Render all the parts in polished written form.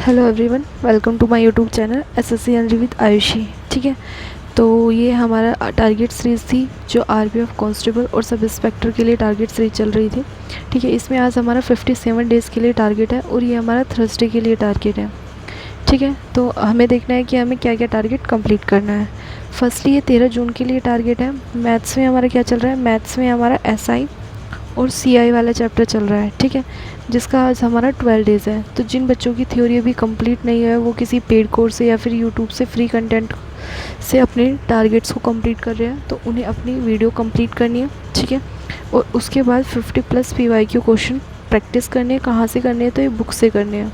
Hello everyone, welcome to my YouTube channel SSC एनरी with Ayushi. ठीक है, तो ये हमारा टारगेट सीरीज़ थी जो आरपीएफ कांस्टेबल और सब इंस्पेक्टर के लिए टारगेट सीरीज चल रही थी। ठीक है, इसमें आज हमारा 57 डेज़ के लिए टारगेट है और ये हमारा थर्सडे के लिए टारगेट है। ठीक है, तो हमें देखना है कि हमें क्या क्या टारगेट कंप्लीट करना है। फर्स्टली ये 13 जून के लिए टारगेट है। मैथ्स में हमारा क्या चल रहा है, मैथ्स में हमारा एसआई और सीआई वाला चैप्टर चल रहा है। ठीक है, जिसका आज हमारा 12 डेज़ है। तो जिन बच्चों की थ्योरी अभी कंप्लीट नहीं है वो किसी पेड कोर्स से या फिर यूट्यूब से फ्री कंटेंट से अपने टारगेट्स को कंप्लीट कर रहे हैं, तो उन्हें अपनी वीडियो कंप्लीट करनी है। ठीक है, और उसके बाद 50+ PYQ क्वेश्चन प्रैक्टिस करने हैं। कहाँ से करने हैं, तो ये बुक से करने हैं।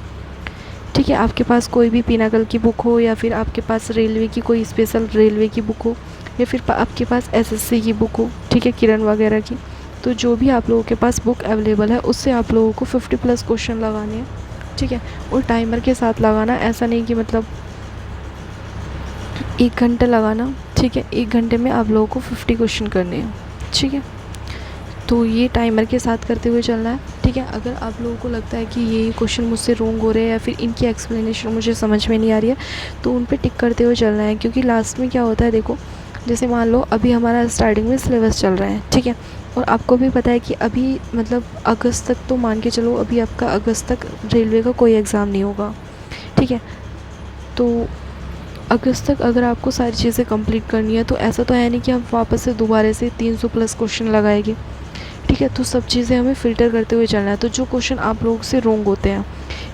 ठीक है, आपके पास कोई भी पिनाकल की बुक हो या फिर आपके पास रेलवे की कोई स्पेशल रेलवे की बुक हो या फिर आपके पास एसएससी की बुक हो, ठीक है, किरण वगैरह की, तो जो भी आप लोगों के पास बुक अवेलेबल है उससे आप लोगों को 50+ क्वेश्चन लगाने हैं। ठीक है, और टाइमर के साथ लगाना, ऐसा नहीं कि मतलब 1 घंटा लगाना। ठीक है, 1 घंटे में आप लोगों को 50 क्वेश्चन करने हैं। ठीक है, तो ये टाइमर के साथ करते हुए चलना है। ठीक है, अगर आप लोगों को लगता है कि ये क्वेश्चन मुझसे रॉन्ग हो रहे हैं या फिर इनकी एक्सप्लेनेशन मुझे समझ में नहीं आ रही है, तो उन पे टिक करते हुए चलना है। क्योंकि लास्ट में क्या होता है, देखो, जैसे मान लो अभी हमारा स्टार्टिंग में सिलेबस चल रहा है। ठीक है, और आपको भी पता है कि अभी मतलब अगस्त तक, तो मान के चलो अभी आपका अगस्त तक रेलवे का कोई एग्ज़ाम नहीं होगा। ठीक है, तो अगस्त तक अगर आपको सारी चीज़ें कंप्लीट करनी है तो ऐसा तो है नहीं कि हम वापस से दोबारा से 300+ क्वेश्चन लगाएंगे। ठीक है, तो सब चीज़ें हमें फ़िल्टर करते हुए चलना है। तो जो क्वेश्चन आप लोगों से रॉन्ग होते हैं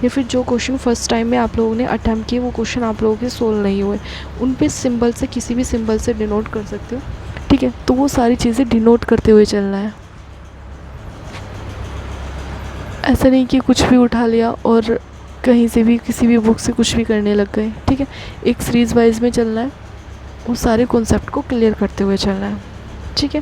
या फिर जो क्वेश्चन फर्स्ट टाइम में आप लोगों ने अटैम्प्ट किए वो क्वेश्चन आप लोगों के सोल्व नहीं हुए, उन पे सिंबल से, किसी भी सिंबल से डिनोट कर सकते हो। ठीक है, तो वो सारी चीज़ें डिनोट करते हुए चलना है। ऐसा नहीं कि कुछ भी उठा लिया और कहीं से भी किसी भी बुक से कुछ भी करने लग गए। ठीक है, एक सीरीज़ वाइज में चलना है, उस सारे कॉन्सेप्ट को क्लियर करते हुए चलना है। ठीक है,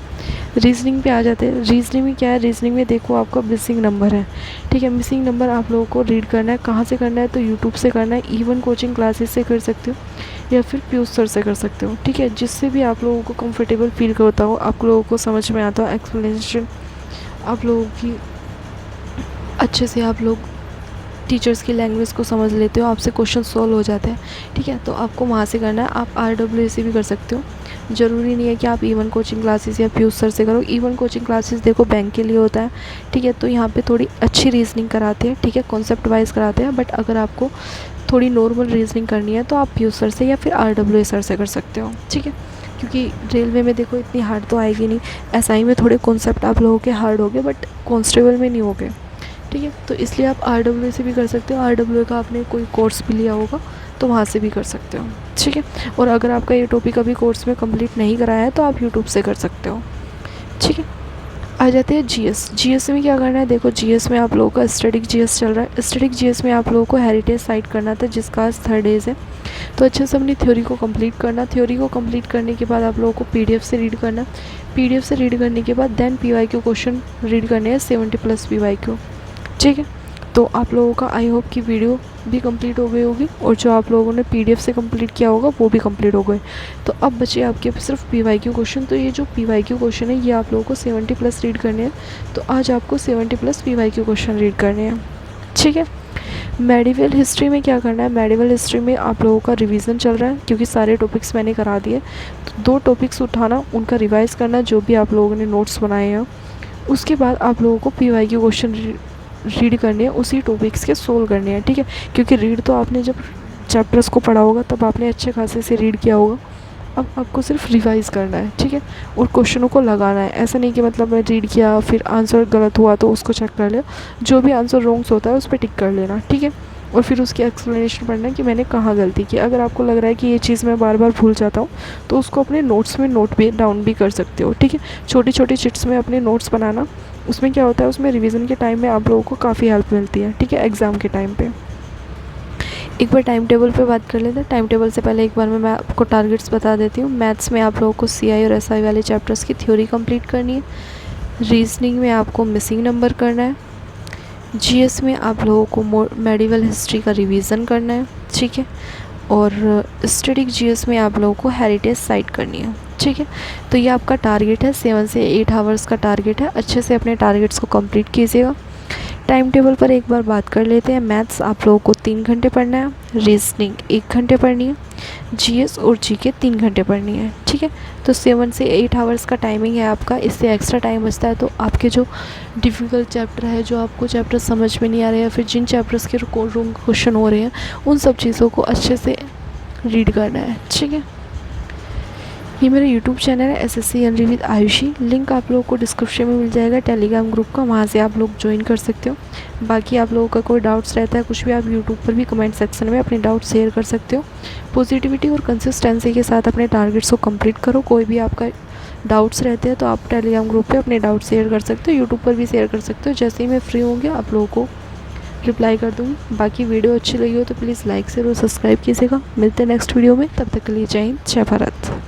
रीजनिंग पे आ जाते हैं। रीजनिंग में क्या है, रीजनिंग में देखो आपका मिसिंग नंबर है। ठीक है, मिसिंग नंबर आप लोगों को रीड करना है। कहाँ से करना है, तो यूट्यूब से करना है, इवन कोचिंग क्लासेस से कर सकते हो या फिर पीयूष सर से कर सकते हो। ठीक है, जिससे भी आप लोगों को कंफर्टेबल फील करता हो, आप लोगों को समझ में आता हो, एक्सप्लेनेशन आप लोगों की अच्छे से, आप लोग टीचर्स की लैंग्वेज को समझ लेते हो, आपसे क्वेश्चन सॉल्व हो जाते हैं। ठीक है, तो आपको वहाँ से करना है। आप RWA से भी कर सकते हो, ज़रूरी नहीं है कि आप इवन कोचिंग क्लासेस या पीयूष सर से करो। इवन कोचिंग क्लासेस देखो बैंक के लिए होता है। ठीक है, तो यहाँ पे थोड़ी अच्छी रीजनिंग कराते हैं। ठीक है, कॉन्सेप्ट वाइज कराते हैं, बट अगर आपको थोड़ी नॉर्मल रीजनिंग करनी है तो आप पीयूष सर से या फिर RWA सर से कर सकते हो। ठीक है, क्योंकि रेलवे में देखो इतनी हार्ड तो आएगी नहीं। एसआई में थोड़े कॉन्सेप्ट आप लोगों के हार्ड हो गए, बट कांस्टेबल में नहीं हो गए। ठीक है, तो इसलिए आप RWA से भी कर सकते हो। RWA का आपने कोई कोर्स भी लिया होगा तो वहाँ से भी कर सकते हो। ठीक है, और अगर आपका ये टॉपिक अभी कोर्स में कंप्लीट नहीं कराया है तो आप यूट्यूब से कर सकते हो। ठीक है, आ जाते हैं जीएस। जीएस में क्या करना है, देखो जीएस में आप लोगों का स्टैटिक जीएस चल रहा है। स्टैटिक जीएस में आप लोगों को हेरिटेज साइट करना था, जिसका आज 3rd डेज़ है। तो अच्छे से अपनी थ्योरी को कंप्लीट करना। थ्योरी को कंप्लीट करने के बाद आप लोगों को PDF से रीड करना। PDF से रीड करने के बाद देन PYQ क्वेश्चन रीड करने हैं, 70+ PYQ। ठीक है, तो आप लोगों का आई होप कि वीडियो भी कंप्लीट हो गई होगी और जो आप लोगों ने PDF से कंप्लीट किया होगा वो भी कंप्लीट हो गए। तो अब बचे आपके सिर्फ PYQ क्वेश्चन। तो ये जो PYQ क्वेश्चन है ये आप लोगों को 70+ रीड करने हैं। तो आज आपको 70+ PYQ क्वेश्चन रीड करने हैं। ठीक है, मेडिवल हिस्ट्री में क्या करना है, मेडिवल हिस्ट्री में आप लोगों का रिवीजन चल रहा है क्योंकि सारे टॉपिक्स मैंने करा दिए। तो 2 टॉपिक्स उठाना, उनका रिवाइज़ करना, जो भी आप लोगों ने नोट्स बनाए हैं। उसके बाद आप लोगों को PYQ क्वेश्चन रीड करने हैं, उसी टॉपिक्स के सोल्व करने हैं। ठीक है, क्योंकि रीड तो आपने जब चैप्टर्स को पढ़ा होगा तब आपने अच्छे खासे से रीड किया होगा। अब आपको सिर्फ रिवाइज़ करना है। ठीक है, और क्वेश्चनों को लगाना है। ऐसा नहीं कि मतलब मैं रीड किया फिर आंसर गलत हुआ तो उसको चेक कर लिया। जो भी आंसर रॉन्ग्स होता है उस पर टिक कर लेना। ठीक है, और फिर उसकी एक्सप्लेनेशन पढ़ना कि मैंने कहाँ गलती की। अगर आपको लग रहा है कि ये चीज़ मैं बार बार भूल जाता हूँ तो उसको अपने नोट्स में नोट भी डाउन भी कर सकते हो। ठीक है, छोटी छोटी चिट्स में अपने नोट्स बनाना। उसमें क्या होता है, उसमें रिवीजन के टाइम में आप लोगों को काफ़ी हेल्प मिलती है। ठीक है, एग्ज़ाम के टाइम पे। एक बार टाइम टेबल पे बात कर लेते हैं। टाइम टेबल से पहले एक बार मैं आपको टारगेट्स बता देती हूँ। मैथ्स में आप लोगों को CI और SI वाले चैप्टर्स की थ्योरी कंप्लीट करनी है। रीजनिंग में आपको मिसिंग नंबर करना है। GS में आप लोगों को मेडिवल हिस्ट्री का रिवीजन करना है। ठीक है, और स्टैटिक GS में आप लोगों को हेरिटेज साइट करनी है। ठीक है, तो ये आपका टारगेट है, 7 से 8 आवर्स का टारगेट है। अच्छे से अपने टारगेट्स को कंप्लीट कीजिएगा। टाइम टेबल पर एक बार बात कर लेते हैं। मैथ्स आप लोगों को 3 घंटे पढ़ना है, रीजनिंग 1 घंटे पढ़नी है, जीएस और जीके 3 घंटे पढ़नी है, ठीक है। तो 7 से 8 आवर्स का टाइमिंग है आपका। इससे एक्स्ट्रा टाइम बचता है तो आपके जो डिफ़िकल्ट चैप्टर है, जो आपको चैप्टर समझ में नहीं आ रहे हैं, फिर जिन चैप्टर्स के रॉन्ग क्वेश्चन हो रहे हैं, उन सब चीज़ों को अच्छे से रीड करना है, ठीक है। ये मेरा यूट्यूब चैनल है SSC n-ary with Ayushi. Link आप लोगों को डिस्क्रिप्शन में मिल जाएगा टेलीग्राम ग्रुप का, वहाँ से आप लोग ज्वाइन कर सकते हो। बाकी आप लोगों का कोई डाउट्स रहता है कुछ भी, आप यूट्यूब पर भी कमेंट सेक्शन में अपने डाउट शेयर कर सकते हो। पॉजिटिविटी और कंसिस्टेंसी के साथ अपने टारगेट्स को कंप्लीट करो। कोई भी आपका डाउट्स रहते हैं तो आप टेलीग्राम ग्रुप पे अपने डाउट शेयर कर सकते हो, यूट्यूब पर भी शेयर कर सकते हो। जैसे ही मैं फ्री होंगे आप लोगों को रिप्लाई कर दूँगी। बाकी वीडियो अच्छी लगी हो तो प्लीज़ लाइक शेयर और सब्सक्राइब कीजिएगा। मिलते हैं नेक्स्ट वीडियो में, तब तक के लिए जय हिंद, जय भारत।